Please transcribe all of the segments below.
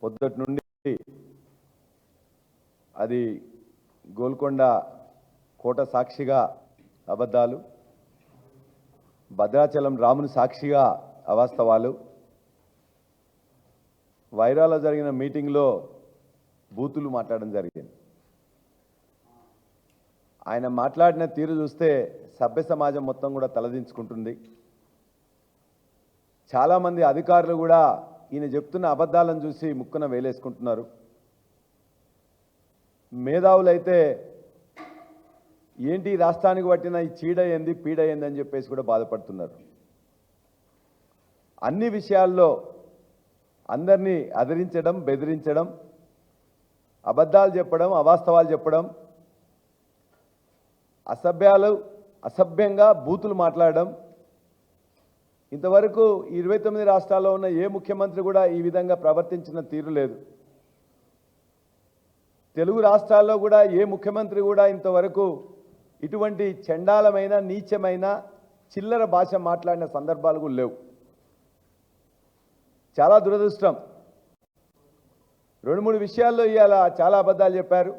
పొద్దుటి నుండి అది గోల్కొండ కోట సాక్షిగా అబద్ధాలు, భద్రాచలం రాముని సాక్షిగా అవాస్తవాలు, వైరాలో జరిగిన మీటింగ్లో బూతులు మాట్లాడడం జరిగింది. ఆయన మాట్లాడిన తీరు చూస్తే సభ్య సమాజం మొత్తం కూడా తలదించుకుంటుంది. చాలామంది అధికారులు కూడా ఈయన చెప్తున్న అబద్ధాలను చూసి ముక్కున వేలేసుకుంటున్నారు. మేధావులైతే ఏంటి రాష్ట్రానికి పట్టిన ఈ చీడ ఏంది పీడ ఏంది అని చెప్పేసి కూడా బాధపడుతున్నారు. అన్ని విషయాల్లో అందరినీ అదిరించడం, బెదిరించడం, అబద్ధాలు చెప్పడం, అవాస్తవాలు చెప్పడం, అసభ్యంగా బూతులు మాట్లాడడం, ఇంతవరకు 29 రాష్ట్రాల్లో ఉన్న ఏ ముఖ్యమంత్రి కూడా ఈ విధంగా ప్రవర్తించిన తీరు లేదు. తెలుగు రాష్ట్రాల్లో కూడా ఏ ముఖ్యమంత్రి కూడా ఇంతవరకు ఇటువంటి చండాలమైన, నీచమైన, చిల్లర భాష మాట్లాడిన సందర్భాలు కూడా లేవు. చాలా దురదృష్టం. 2-3 విషయాల్లో ఇవాళ చాలా అబద్ధాలు చెప్పారు.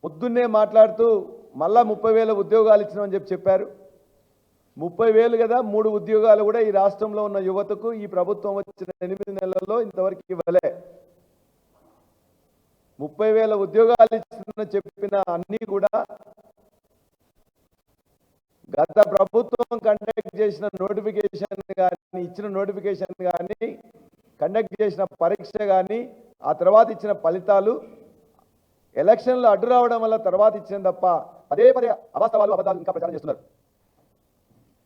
పొద్దున్నే మాట్లాడుతూ మళ్ళా 30,000 ఉద్యోగాలు ఇచ్చినామని చెప్పారు. 30,000 కదా, 3 ఉద్యోగాలు కూడా ఈ రాష్ట్రంలో ఉన్న యువతకు ఈ ప్రభుత్వం వచ్చిన 8 నెలల్లో ఇంతవరకు ఇవ్వలే. 30,000 ఉద్యోగాలు ఇచ్చిన చెప్పిన అన్నీ కూడా గత ప్రభుత్వం కండక్ట్ చేసిన నోటిఫికేషన్ కానీ, ఇచ్చిన నోటిఫికేషన్ కానీ, కండక్ట్ చేసిన పరీక్ష కానీ, ఆ తర్వాత ఇచ్చిన ఫలితాలు ఎలక్షన్లో అడ్డు రావడం వల్ల తర్వాత ఇచ్చిన తప్ప పదే అవాస్తవాలు, అబద్ధాలు ఇంకా ప్రచారం చేస్తున్నారు.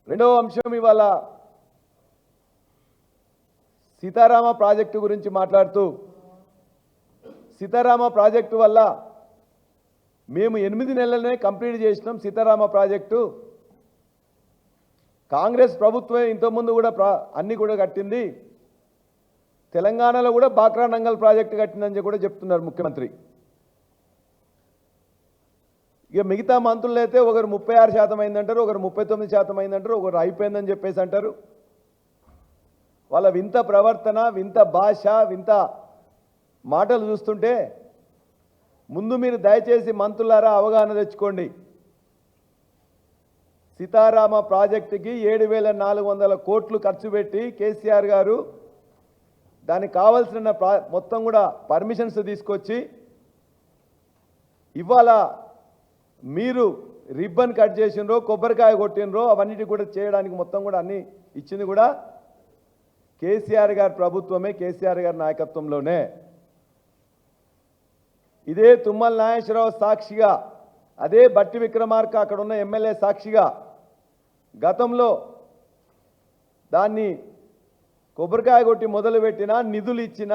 రెండవ అంశం, ఇవాళ సీతారామ ప్రాజెక్టు గురించి మాట్లాడుతూ, సీతారామ ప్రాజెక్టు వల్ల మేము 8 నెలలనే కంప్లీట్ చేసినాం. సీతారామ ప్రాజెక్టు కాంగ్రెస్ ప్రభుత్వమే ఇంతకుముందు కూడా అన్ని కూడా కట్టింది. తెలంగాణలో కూడా బాక్రా నంగల్ ప్రాజెక్టు కట్టిందని కూడా చెప్తున్నారు ముఖ్యమంత్రి. ఇక మిగతా మంత్రులు అయితే ఒకరు 36% అయిందంటారు, ఒకరు 39% అయిందంటారు, ఒకరు అయిపోయిందని చెప్పేసి అంటారు. వాళ్ళ వింత ప్రవర్తన, వింత భాష, వింత మాటలు చూస్తుంటే ముందు మీరు దయచేసి మంత్రులారా అవగాహన తెచ్చుకోండి. సీతారామ ప్రాజెక్టుకి 7,400 కోట్లు ఖర్చు పెట్టి కేసీఆర్ గారు దానికి కావాల్సిన మొత్తం కూడా పర్మిషన్స్ తీసుకొచ్చి ఇవాళ మీరు రిబ్బన్ కట్ చేసినరో, కొబ్బరికాయ కొట్టినరో, అవన్నిటి కూడా చేయడానికి మొత్తం కూడా అన్ని ఇచ్చింది కూడా కేసీఆర్ గారి ప్రభుత్వమే, కేసీఆర్ గారి నాయకత్వంలోనే. ఇదే తుమ్మల నాగేశ్వరరావు సాక్షిగా, అదే బట్టి విక్రమార్క అక్కడ ఉన్న ఎమ్మెల్యే సాక్షిగా గతంలో దాన్ని కొబ్బరికాయ కొట్టి మొదలుపెట్టిన నిధులు ఇచ్చిన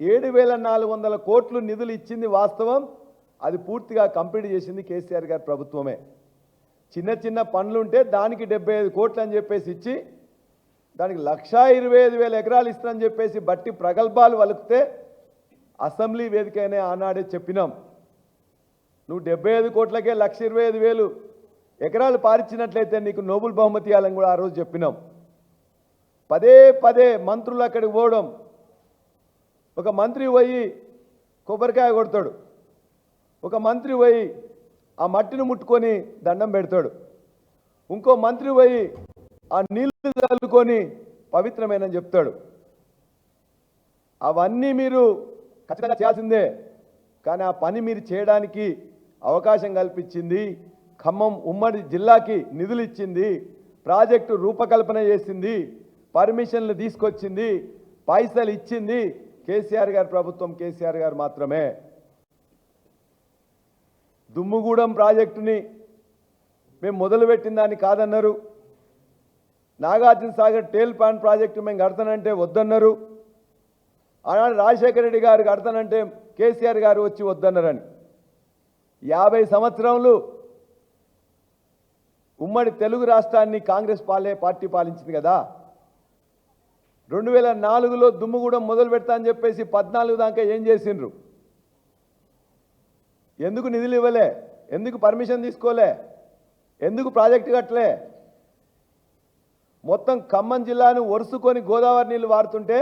7,400 కోట్లు నిధులు ఇచ్చింది వాస్తవం. అది పూర్తిగా కంప్లీట్ చేసింది కేసీఆర్ గారి ప్రభుత్వమే. చిన్న చిన్న పనులుంటే దానికి 75 కోట్లు అని చెప్పేసి ఇచ్చి దానికి 1,25,000 ఎకరాలు ఇస్తానని చెప్పేసి బట్టి ప్రగల్భాలు వలికితే అసెంబ్లీ వేదికైనా ఆనాడే చెప్పినాం. నువ్వు 75 కోట్లకే 1,25,000 ఎకరాలు పారించినట్లయితే నీకు నోబెల్ బహుమతి ఇవ్వాలని కూడా ఆ రోజు చెప్పినాం. పదే మంత్రులు అక్కడికి పోవడం, ఒక మంత్రి పోయి కొబ్బరికాయ కొడతాడు, ఒక మంత్రి పోయి ఆ మట్టిని ముట్టుకొని దండం పెడతాడు, ఇంకో మంత్రి పోయి ఆ నీళ్లు చల్లుకొని పవిత్రమేనని చెప్తాడు. అవన్నీ మీరు ఖచ్చితంగా చేయాల్సిందే. కానీ ఆ పని మీరు చేయడానికి అవకాశం కల్పించింది, ఖమ్మం ఉమ్మడి జిల్లాకి నిధులు ఇచ్చింది, ప్రాజెక్టు రూపకల్పన చేసింది, పర్మిషన్లు తీసుకొచ్చింది, పైసలు ఇచ్చింది కేసీఆర్ గారి ప్రభుత్వం, కేసీఆర్ గారు మాత్రమే. దుమ్ముగూడెం ప్రాజెక్టుని మేము మొదలుపెట్టిన దాన్ని కాదన్నారు. నాగార్జున సాగర్ టేల్ ప్లాంట్ ప్రాజెక్టు మేము కడతానంటే వద్దన్నారు. ఆనాడు రాజశేఖర రెడ్డి గారు కడతానంటే కేసీఆర్ గారు వచ్చి వద్దన్నారని. 50 సంవత్సరాలు ఉమ్మడి తెలుగు రాష్ట్రాన్ని కాంగ్రెస్ పార్టీ పాలించింది కదా. 2004లో దుమ్ముగూడెం మొదలు పెడతా అని చెప్పేసి 14 దాకా ఏం చేసిండ్రు? ఎందుకు నిధులు ఇవ్వలే? ఎందుకు పర్మిషన్ తీసుకోలే? ఎందుకు ప్రాజెక్టు కట్టలే? మొత్తం ఖమ్మం జిల్లాను ఒరుసుకొని గోదావరి నీళ్లు వాడుతుంటే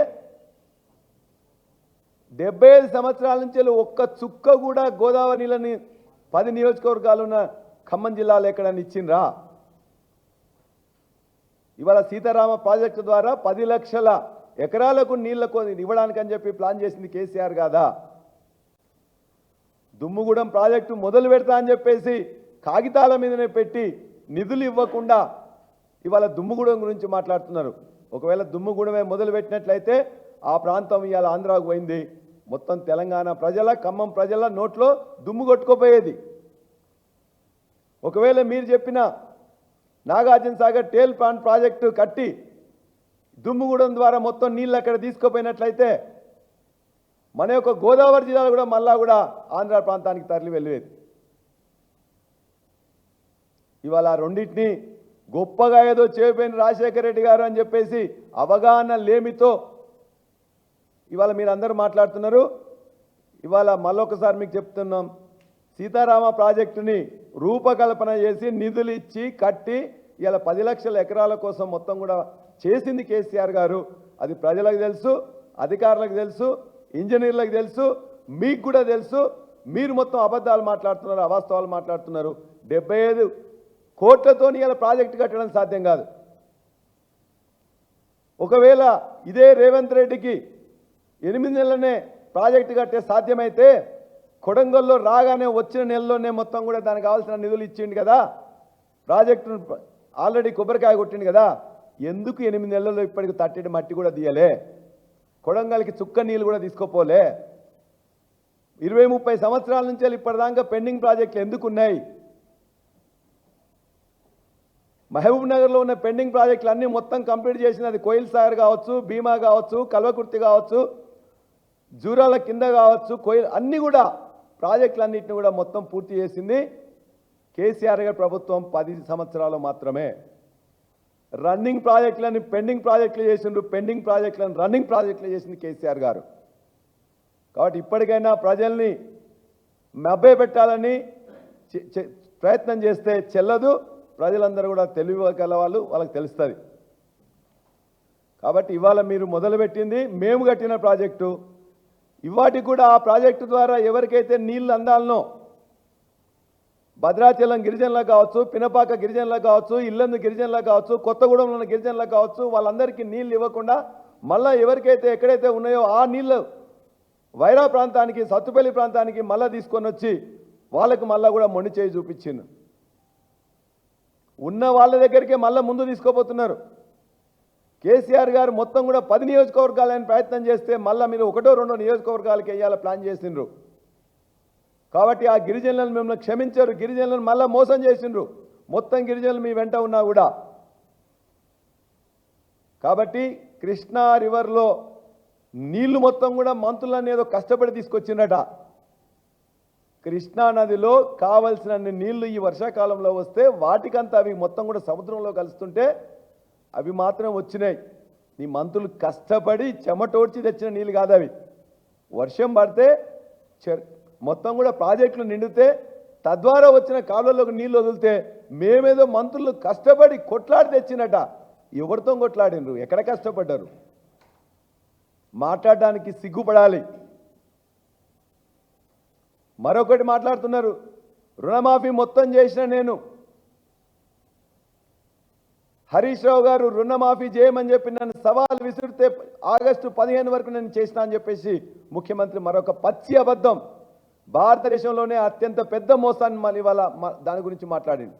75 సంవత్సరాల నుంచి ఒక్క చుక్క కూడా గోదావరి నీళ్ళని 10 నియోజకవర్గాలు ఉన్న ఖమ్మం జిల్లాలో ఎక్కడని ఇచ్చిండ్రా? ఇవాళ సీతారామ ప్రాజెక్టు ద్వారా 10 లక్షల ఎకరాలకు నీళ్లకు ఇవ్వడానికని చెప్పి ప్లాన్ చేసింది కేసీఆర్ కాదా? దుమ్ముగూడెం ప్రాజెక్టు మొదలు పెడతా అని చెప్పేసి కాగితాల మీదనే పెట్టి నిధులు ఇవ్వకుండా ఇవాళ దుమ్ముగూడెం గురించి మాట్లాడుతున్నారు. ఒకవేళ దుమ్ముగూడెమే మొదలు పెట్టినట్లయితే ఆ ప్రాంతం ఇవాళ ఆంధ్రాకు పోయింది. మొత్తం తెలంగాణ ప్రజల, ఖమ్మం ప్రజల నోట్లో దుమ్ము కొట్టుకుపోయేది. ఒకవేళ మీరు చెప్పిన నాగార్జున సాగర్ టేల్ ప్లాంట్ ప్రాజెక్టు కట్టి దుమ్ముగూడెం ద్వారా మొత్తం నీళ్ళు అక్కడ తీసుకుపోయినట్లయితే మన యొక్క గోదావరి జిల్లాలో కూడా మళ్ళా కూడా ఆంధ్ర ప్రాంతానికి తరలి వెళ్ళేది. ఇవాళ రెండింటినీ గొప్పగా ఏదో చేయబోయిన రాజశేఖర రెడ్డి గారు అని చెప్పేసి అవగాహన లేమితో ఇవాళ మీరు అందరూ మాట్లాడుతున్నారు. ఇవాళ మళ్ళొకసారి మీకు చెప్తున్నాం, సీతారామ ప్రాజెక్టుని రూపకల్పన చేసి నిధులు ఇచ్చి కట్టి ఇవాళ 10 లక్షల ఎకరాల కోసం మొత్తం కూడా చేసింది కేసీఆర్ గారు. అది ప్రజలకు తెలుసు, అధికారులకు తెలుసు, ఇంజనీర్లకు తెలుసు, మీకు కూడా తెలుసు. మీరు మొత్తం అబద్ధాలు మాట్లాడుతున్నారు, అవాస్తవాలు మాట్లాడుతున్నారు. 75 కోట్లతో ఇవాళ ప్రాజెక్టు కట్టడం సాధ్యం కాదు. ఒకవేళ ఇదే రేవంత్ రెడ్డికి 8 నెలలనే ప్రాజెక్టు కట్టే సాధ్యమైతే కొడంగల్లో రాగానే వచ్చిన నెలలోనే మొత్తం కూడా దానికి కావాల్సిన నిధులు ఇచ్చిండు కదా, ప్రాజెక్టును ఆల్రెడీ కొబ్బరికాయ కొట్టిండు కదా, ఎందుకు 8 నెలల్లో ఇప్పటికి తట్టెడి మట్టి కూడా తీయలే? కొడంగల్కి చుక్క నీళ్ళు కూడా తీసుకోపోలే? 20-30 సంవత్సరాల నుంచి ఇప్పటిదాకా పెండింగ్ ప్రాజెక్టులు ఎందుకు ఉన్నాయి? మహబూబ్ నగర్లో ఉన్న పెండింగ్ ప్రాజెక్టులు అన్నీ మొత్తం కంప్లీట్ చేసినది. కోయిల్ సాగర్ కావచ్చు, భీమా కావచ్చు, కల్వకుర్తి కావచ్చు, జూరాల కింద కావచ్చు, కోయిల్ అన్నీ కూడా ప్రాజెక్టులన్నింటినీ కూడా మొత్తం పూర్తి చేసింది కేసీఆర్ గారి ప్రభుత్వం 10 సంవత్సరాలు మాత్రమే. రన్నింగ్ ప్రాజెక్టులని పెండింగ్ ప్రాజెక్టులు చేసిండ్రు, పెండింగ్ ప్రాజెక్టులను రన్నింగ్ ప్రాజెక్టులు చేసింది కేసీఆర్ గారు. కాబట్టి ఇప్పటికైనా ప్రజల్ని మభ్యపెట్టాలని ప్రయత్నం చేస్తే చెల్లదు. ప్రజలందరూ కూడా తెలియగల వాళ్ళకి తెలుస్తుంది. కాబట్టి ఇవాళ మీరు మొదలుపెట్టింది మేము కట్టిన ప్రాజెక్టు. ఇవాటికి కూడా ఆ ప్రాజెక్టు ద్వారా ఎవరికైతే నీళ్ళు అందాలనో, భద్రాచలం గిరిజనులకు కావచ్చు, పినపాక గిరిజనులకు కావచ్చు, ఇల్లందు గిరిజనులకు కావచ్చు, కొత్తగూడెంలో ఉన్న గిరిజనులకు కావచ్చు, వాళ్ళందరికీ నీళ్ళు ఇవ్వకుండా మళ్ళీ ఎవరికైతే ఎక్కడైతే ఉన్నాయో ఆ నీళ్ళు వైరా ప్రాంతానికి, సత్తుపల్లి ప్రాంతానికి మళ్ళీ తీసుకొని వచ్చి వాళ్ళకి మళ్ళీ కూడా మొండి చేయి చూపించింది. ఉన్న వాళ్ళ దగ్గరికే మళ్ళీ ముందు తీసుకోబోతున్నారు. కేసీఆర్ గారు మొత్తం కూడా 10 నియోజకవర్గాలని ప్రయత్నం చేస్తే మళ్ళీ మీరు 1-2 నియోజకవర్గాలకి వేయాల ప్లాన్ చేసిండ్రు. కాబట్టి ఆ గిరిజనులను మిమ్మల్ని క్షమించారు, గిరిజనులను మళ్ళీ మోసం చేసిండ్రు. మొత్తం గిరిజనులు మీ వెంట ఉన్నా కూడా. కాబట్టి కృష్ణా రివర్లో నీళ్లు మొత్తం కూడా మంత్రులన్నీ ఏదో కష్టపడి తీసుకొచ్చిండట. కృష్ణా నదిలో కావలసిన నీళ్లు ఈ వర్షాకాలంలో వస్తే వాటికంతా అవి మొత్తం కూడా సముద్రంలో కలుస్తుంటే అవి మాత్రం వచ్చినాయి. నీ మంత్రులు కష్టపడి చెమటోడ్చి తెచ్చిన నీళ్ళు కాదు అవి. వర్షం పడితే మొత్తం కూడా ప్రాజెక్టులు నిండితే తద్వారా వచ్చిన కాలువలోకి నీళ్ళు వదిలితే మేమేదో మంత్రులు కష్టపడి కొట్లాడి తెచ్చినట. ఎవరితో కొట్లాడినరు? ఎక్కడ కష్టపడ్డారు? మాట్లాడడానికి సిగ్గుపడాలి. మరొకటి మాట్లాడుతున్నారు, రుణమాఫీ మొత్తం చేసిన నేను. హరీష్ రావు గారు రుణమాఫీ చేయమని చెప్పి నన్ను సవాల్ విసిరితే ఆగస్టు 15 వరకు నేను చేసినా అని చెప్పేసి ముఖ్యమంత్రి మరొక పచ్చి అబద్ధం. భారతదేశంలోనే అత్యంత పెద్ద మోసాన్ని మళ్ళీ ఇవాళ దాని గురించి మాట్లాడింది.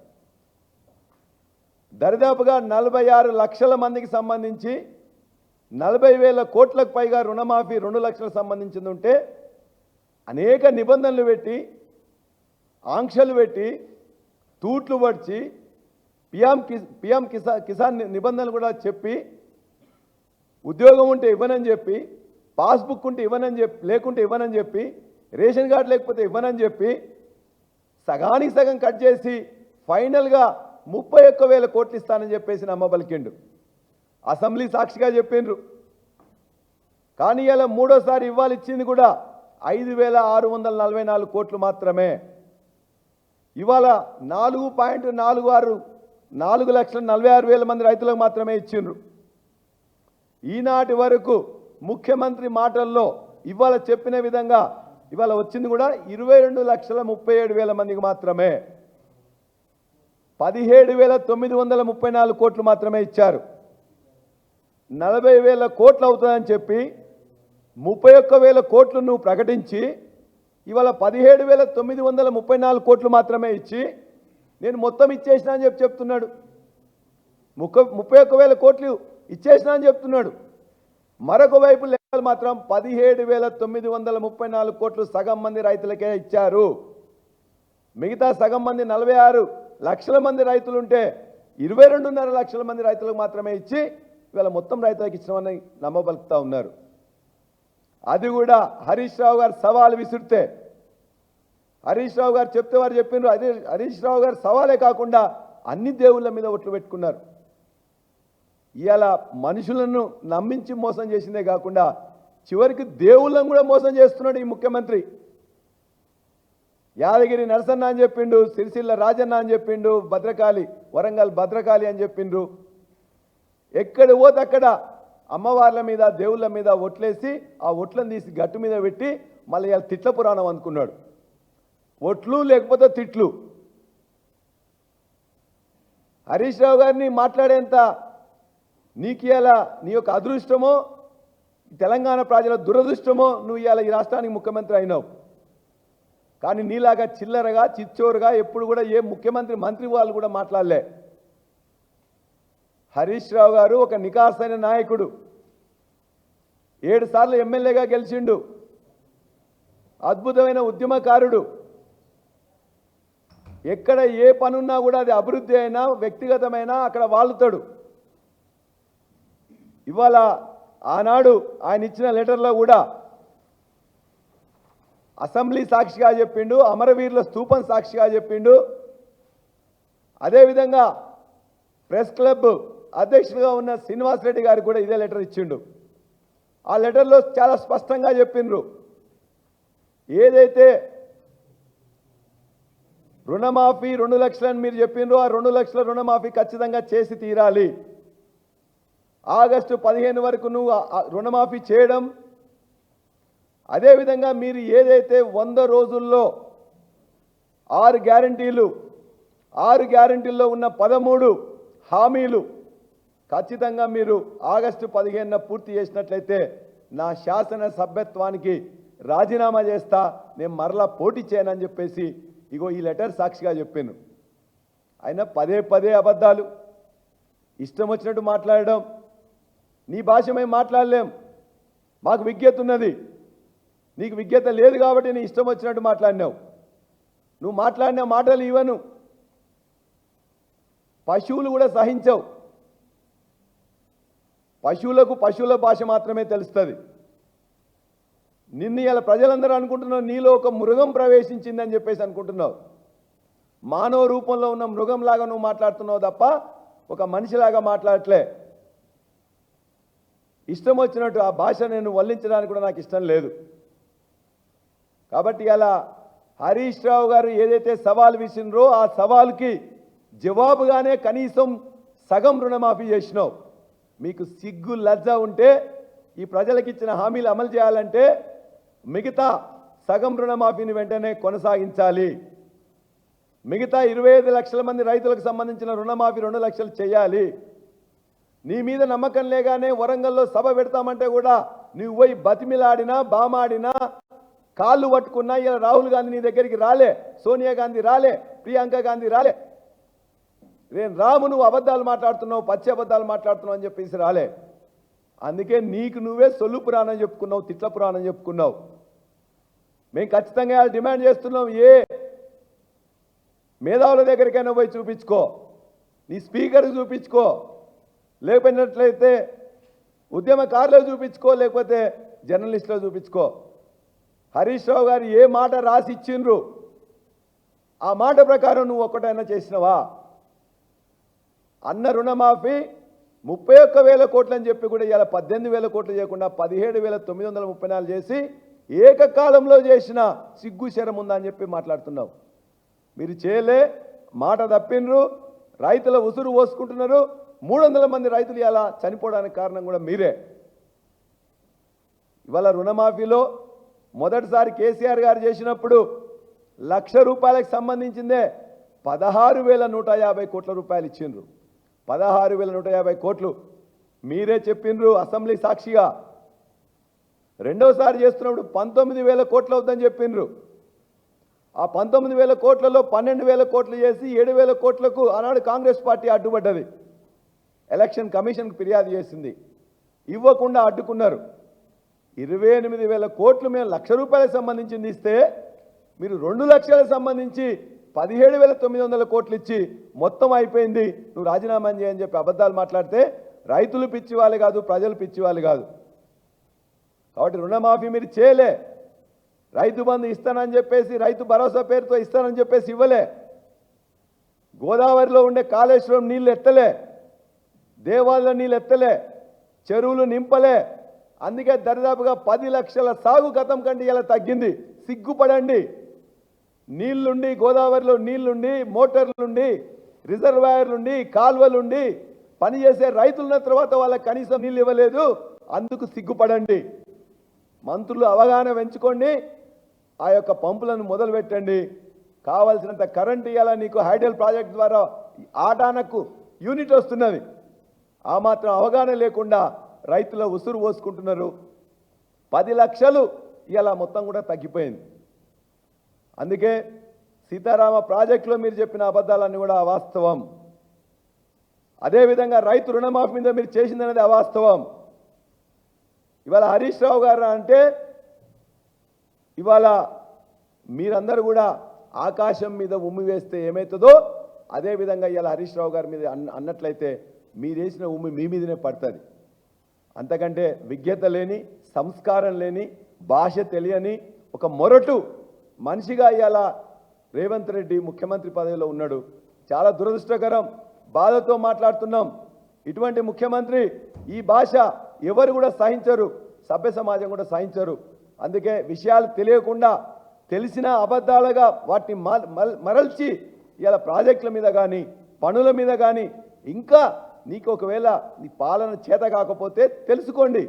దరిదాపుగా 46 లక్షల మందికి సంబంధించి 40,000 కోట్లకు పైగా రుణమాఫీ 2 లక్షలకు సంబంధించింది ఉంటే అనేక నిబంధనలు పెట్టి, ఆంక్షలు పెట్టి, తూట్లు పడిచి, పిఎం కిసాన్ నిబంధనలు కూడా చెప్పి, ఉద్యోగం ఉంటే ఇవ్వనని చెప్పి, పాస్బుక్ ఉంటే ఇవ్వనని చెప్పి, లేకుంటే ఇవ్వనని చెప్పి, రేషన్ కార్డు లేకపోతే ఇవ్వనని చెప్పి సగానికి సగం కట్ చేసి ఫైనల్గా 31,000 కోట్లు ఇస్తానని చెప్పేసి నమ్మబలికిండు. అసెంబ్లీ సాక్షిగా చెప్పిండ్రు. కానీ ఇలా మూడోసారి ఇవ్వాలి ఇచ్చింది కూడా 5,644 కోట్లు మాత్రమే. ఇవాళ 4.46 4,46,000 మంది రైతులకు మాత్రమే ఇచ్చిండ్రు. ఈనాటి వరకు ముఖ్యమంత్రి మాటల్లో ఇవాళ చెప్పిన విధంగా ఇవాళ వచ్చింది కూడా 22,37,000 మందికి మాత్రమే 17,934 కోట్లు మాత్రమే ఇచ్చారు. 40,000 కోట్లు అవుతుందని చెప్పి 31,000 కోట్లు నువ్వు ప్రకటించి ఇవాళ 17,934 కోట్లు మాత్రమే ఇచ్చి నేను మొత్తం ఇచ్చేసినా అని చెప్తున్నాడు. 31,000 కోట్లు ఇచ్చేసినా అని చెప్తున్నాడు. మరొక వైపు లెక్కలు మాత్రం 17,934 కోట్లు సగం మంది రైతులకే ఇచ్చారు. మిగతా సగం మంది 46 లక్షల మంది రైతులుంటే 22.5 లక్షల మంది రైతులకు మాత్రమే ఇచ్చి ఇవాళ మొత్తం రైతులకు ఇచ్చినామని నమ్మబలుకుతా ఉన్నారు. అది కూడా హరీష్ రావు గారు సవాల్ విసిరితే హరీష్ రావు గారు చెప్తే వారు చెప్పిండ్రు. అదే హరీష్ రావు గారు సవాలే కాకుండా అన్ని దేవుళ్ళ మీద ఒట్లు పెట్టుకున్నారు. ఇవాళ మనుషులను నమ్మించి మోసం చేసిందే కాకుండా చివరికి దేవుళ్ళను కూడా మోసం చేస్తున్నాడు ఈ ముఖ్యమంత్రి. యాదగిరి నరసన్న అని చెప్పిండు, సిరిసిల్ల రాజన్న అని చెప్పిండు, భద్రకాళి వరంగల్ భద్రకాళి అని చెప్పిండ్రు. ఎక్కడ పోతే అక్కడ అమ్మవార్ల మీద దేవుళ్ళ మీద ఒట్లేసి ఆ ఒట్లను తీసి గట్టు మీద పెట్టి మళ్ళీ ఇవాళ తిట్ల పురాణం అనుకున్నాడు. ఒట్లు లేకపోతే తిట్లు. హరీష్ రావు గారిని మాట్లాడేంత నీకు ఇవాళ నీ యొక్క అదృష్టమో తెలంగాణ ప్రజల దురదృష్టమో నువ్వు ఇవాళ ఈ రాష్ట్రానికి ముఖ్యమంత్రి అయినావు. కానీ నీలాగా చిల్లరగా చిచ్చోరుగా ఎప్పుడు కూడా ఏ ముఖ్యమంత్రి మంత్రి వాళ్ళు కూడా మాట్లాడలే. హరీష్ రావు గారు ఒక నికాసైన నాయకుడు. 7 సార్లు ఎమ్మెల్యేగా గెలిచిండు. అద్భుతమైన ఉద్యమకారుడు. ఎక్కడ ఏ పనున్నా కూడా అది అభివృద్ధి అయినా వ్యక్తిగతమైనా అక్కడ వాళ్తాడు. ఇవాళ ఆనాడు ఆయన ఇచ్చిన లెటర్లో కూడా అసెంబ్లీ సాక్షిగా చెప్పిండు, అమరవీరుల స్తూపం సాక్షిగా చెప్పిండు. అదేవిధంగా ప్రెస్ క్లబ్ అధ్యక్షులుగా ఉన్న శ్రీనివాస్ రెడ్డి గారికి కూడా ఇదే లెటర్ ఇచ్చిండు. ఆ లెటర్లో చాలా స్పష్టంగా చెప్పిండ్రు, ఏదైతే రుణమాఫీ 2 లక్షలని మీరు చెప్పిండ్రో ఆ 2 లక్షల రుణమాఫీ ఖచ్చితంగా చేసి తీరాలి. ఆగస్టు 15 వరకు నువ్వు రుణమాఫీ చేయడం, అదేవిధంగా మీరు ఏదైతే 100 రోజుల్లో 6 గ్యారంటీల్లో ఉన్న 13 హామీలు ఖచ్చితంగా మీరు ఆగస్టు 15న పూర్తి చేసినట్లయితే నా శాసన సభ్యత్వానికి రాజీనామా చేస్తా, నేను మరలా పోటీ చేయనని చెప్పేసి ఇగో ఈ లెటర్ సాక్షిగా చెప్పాను. ఆయన పదే అబద్ధాలు, ఇష్టం వచ్చినట్టు మాట్లాడడం. నీ భాష మేము మాట్లాడలేం, మాకు విజ్ఞత ఉన్నది. నీకు విజ్ఞత లేదు కాబట్టి నీ ఇష్టం వచ్చినట్టు మాట్లాడినావు. నువ్వు మాట్లాడిన మాటలు ఇవ్వను, పశువులు కూడా సహించవు. పశువులకు పశువుల భాష మాత్రమే తెలుస్తుంది. నిన్ను ఇలా ప్రజలందరూ అనుకుంటున్నావు నీలో ఒక మృగం ప్రవేశించిందని చెప్పేసి అనుకుంటున్నావు. మానవ రూపంలో ఉన్న మృగంలాగా నువ్వు మాట్లాడుతున్నావు తప్ప ఒక మనిషిలాగా మాట్లాడట్లే. ఇష్టం వచ్చినట్టు ఆ భాష నేను వల్లించడానికి కూడా నాకు ఇష్టం లేదు. కాబట్టి ఇలా హరీష్ రావు గారు ఏదైతే సవాల్ విసినరో ఆ సవాల్కి జవాబుగానే కనీసం సగం రుణమాఫీ చేసినావు. మీకు సిగ్గు లజ్జ ఉంటే ఈ ప్రజలకు ఇచ్చిన హామీలు అమలు చేయాలంటే మిగతా సగం రుణమాఫీని వెంటనే కొనసాగించాలి. మిగతా 25 లక్షల మంది రైతులకు సంబంధించిన రుణమాఫీ 2 లక్షలు చేయాలి. నీ మీద నమ్మకం లేగానే వరంగల్లో సభ పెడతామంటే కూడా నువ్వు పోయి బతిమిలాడినా బామాడినా కాళ్ళు పట్టుకున్నా ఇలా రాహుల్ గాంధీ నీ దగ్గరికి రాలే, సోనియా గాంధీ రాలే, ప్రియాంక గాంధీ రాలే. నేను రాము నువ్వు అబద్ధాలు మాట్లాడుతున్నావు, పచ్చి అబద్ధాలు మాట్లాడుతున్నావు అని చెప్పేసి రాలే. అందుకే నీకు నువ్వే సొల్లు పురాణం చెప్పుకున్నావు, తిట్ల పురాణం చెప్పుకున్నావు. మేము ఖచ్చితంగా డిమాండ్ చేస్తున్నాం, ఏ మేధావుల దగ్గరికైనా పోయి చూపించుకో, నీ స్పీకర్కి చూపించుకో, లేకపోయినట్లయితే ఉద్యమకారులకు చూపించుకో, లేకపోతే జర్నలిస్టులకు చూపించుకో. హరీష్ రావు గారు ఏ మాట రాసి ఇచ్చిండ్రు ఆ మాట ప్రకారం నువ్వు ఒక్కటైనా చేసినవా? అన్న రుణమాఫీ 31,000 కోట్లు అని చెప్పి కూడా ఇలా 18,000 కోట్లు చేయకుండా 17,934 చేసి ఏకకాలంలో చేసిన సిగ్గు శరం ఉందా అని చెప్పి మాట్లాడుతున్నావు. మీరు చేయలే, మాట తప్పినరు, రైతుల ఉసురు పోసుకుంటున్నారు. 300 మంది రైతులు ఇలా చనిపోవడానికి కారణం కూడా మీరే. ఇవాళ రుణమాఫీలో మొదటిసారి కేసీఆర్ గారు చేసినప్పుడు ₹1,00,000 సంబంధించిందే 16,150 కోట్ల రూపాయలు ఇచ్చిండ్రు. 16,150 కోట్లు మీరే చెప్పిండ్రు అసెంబ్లీ సాక్షిగా. రెండోసారి చేస్తున్నప్పుడు 19,000 కోట్లు అవుతుందని చెప్పిండ్రు. ఆ 19,000 కోట్లలో 12,000 కోట్లు చేసి 7,000 కోట్లకు ఆనాడు కాంగ్రెస్ పార్టీ అడ్డుపడ్డది. ఎలక్షన్ కమిషన్కి ఫిర్యాదు చేసింది, ఇవ్వకుండా అడ్డుకున్నారు. 28,000 కోట్లు మేము ₹1,00,000 సంబంధించింది ఇస్తే మీరు 2 లక్షలకు సంబంధించి 17,900 కోట్లు ఇచ్చి మొత్తం అయిపోయింది, నువ్వు రాజీనామా చేయని చెప్పి అబద్ధాలు మాట్లాడితే రైతులు పిచ్చివాళ్ళు కాదు, ప్రజలు పిచ్చివాళ్ళు కాదు. కాబట్టి రుణమాఫీ మీరు చేయలే. రైతు బంధు ఇస్తానని చెప్పేసి, రైతు భరోసా పేరుతో ఇస్తానని చెప్పేసి ఇవ్వలే. గోదావరిలో ఉండే కాళేశ్వరం నీళ్ళు ఎత్తలే, దేవాలయంలో నీళ్ళు ఎత్తలే, చెరువులు నింపలే. అందుకే దరిదాపుగా 10 లక్షల సాగు గతం కంటే ఇలా తగ్గింది. సిగ్గుపడండి. నీళ్లుండి, గోదావరిలో నీళ్లుండి, మోటార్లుండి, రిజర్వాయర్లుండి, కాల్వలుండి పనిచేసే రైతులున్న తర్వాత వాళ్ళకి కనీసం నీళ్ళు ఇవ్వలేదు. అందుకు సిగ్గుపడండి. మంత్రులు అవగాహన పెంచుకోండి, ఆ యొక్క పంపులను మొదలు పెట్టండి. కావాల్సినంత కరెంట్ ఇవ్వాలా నీకు. హైడల్ ప్రాజెక్ట్ ద్వారా ఆటానకు యూనిట్ వస్తున్నది. ఆ మాత్రం అవగాహన లేకుండా రైతుల ఉసురు పోసుకుంటున్నారు. 10 లక్షలు ఇలా మొత్తం కూడా తగ్గిపోయింది. అందుకే సీతారామ ప్రాజెక్టులో మీరు చెప్పిన అబద్ధాలన్నీ కూడా అవాస్తవం. అదేవిధంగా రైతు రుణమాఫీ మీద మీరు చేసిందనేది అవాస్తవం. ఇవాళ హరీష్ రావు గారు అంటే ఇవాళ మీరందరూ కూడా ఆకాశం మీద ఉమ్మి వేస్తే ఏమవుతుందో అదేవిధంగా ఇవాళ హరీష్ రావు గారి మీద అన్నట్లయితే మీరు వేసిన ఉమ్మి మీ మీదనే పడుతుంది. అంతకంటే విజ్ఞత లేని, సంస్కారం లేని, భాష తెలియని ఒక మొరటు మనిషిగా ఇవాళ రేవంత్ రెడ్డి ముఖ్యమంత్రి పదవిలో ఉన్నాడు. చాలా దురదృష్టకరం. బాధతో మాట్లాడుతున్నాం. ఇటువంటి ముఖ్యమంత్రి, ఈ భాష ఎవరు కూడా సహించరు, సభ్య సమాజం కూడా సహించరు. అందుకే విషయాలు తెలియకుండా తెలిసిన అబద్ధాలుగా వాటిని మరల్చి ఇలా ప్రాజెక్టుల మీద కానీ పనుల మీద కానీ ఇంకా నీకు ఒకవేళ నీ పాలన చేత కాకపోతే తెలుసుకోండి.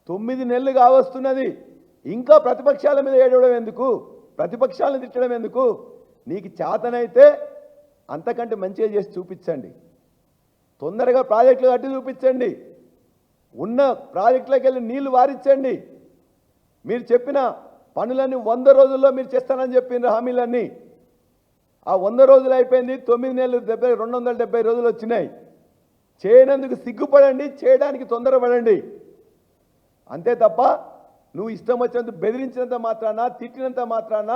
9 నెలలు కావస్తున్నది, ఇంకా ప్రతిపక్షాల మీద ఏడవడం ఎందుకు? ప్రతిపక్షాలను తిట్టడం ఎందుకు? నీకు చేతనైతే అంతకంటే మంచిగా చేసి చూపించండి. తొందరగా ప్రాజెక్టులు కట్టి చూపించండి. ఉన్న ప్రాజెక్టులకు వెళ్ళి నీళ్లు వారించండి. మీరు చెప్పిన పనులన్నీ 100 రోజుల్లో మీరు చేస్తానని చెప్పిన హామీలన్నీ ఆ 100 రోజులు అయిపోయింది. 9 నెలలు 270 రోజులు వచ్చినాయి. చేయనందుకు సిగ్గుపడండి, చేయడానికి తొందరపడండి. అంతే తప్ప నువ్వు ఇష్టం వచ్చినంత బెదిరించినంత మాత్రాన, తిట్టినంత మాత్రాన,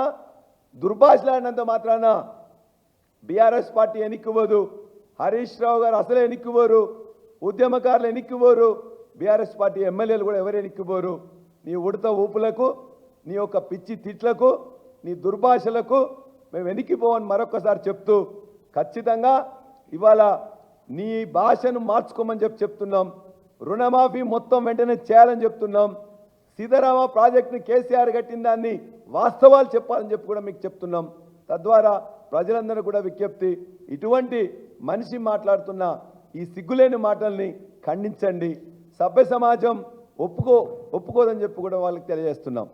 దుర్భాషలాడినంత మాత్రాన బీఆర్ఎస్ పార్టీ ఎన్నికవదు. హరీష్ రావు గారు అసలే ఎన్నికవరు, ఉద్యమకారులు ఎన్నికవరు, బీఆర్ఎస్ పార్టీ ఎమ్మెల్యేలు కూడా ఎవరు ఎన్నికవరు. నీ ఉడత ఊపులకు, నీ యొక్క పిచ్చి తిట్లకు, నీ దుర్భాషలకు మేము వెనక్కిపోవని మరొకసారి చెప్తూ, ఖచ్చితంగా ఇవాళ నీ భాషను మార్చుకోమని చెప్తున్నాం. రుణమాఫీ మొత్తం వెంటనే చేయాలని చెప్తున్నాం. సీతారామ ప్రాజెక్టుని కేసీఆర్ కట్టిన దాన్ని వాస్తవాలు చెప్పాలని చెప్పి కూడా మీకు చెప్తున్నాం. తద్వారా ప్రజలందరూ కూడా విజ్ఞప్తి, ఇటువంటి మనిషి మాట్లాడుతున్న ఈ సిగ్గులేని మాటల్ని ఖండించండి. సభ్య సమాజం ఒప్పుకోదని చెప్పి కూడా వాళ్ళకి తెలియజేస్తున్నాం.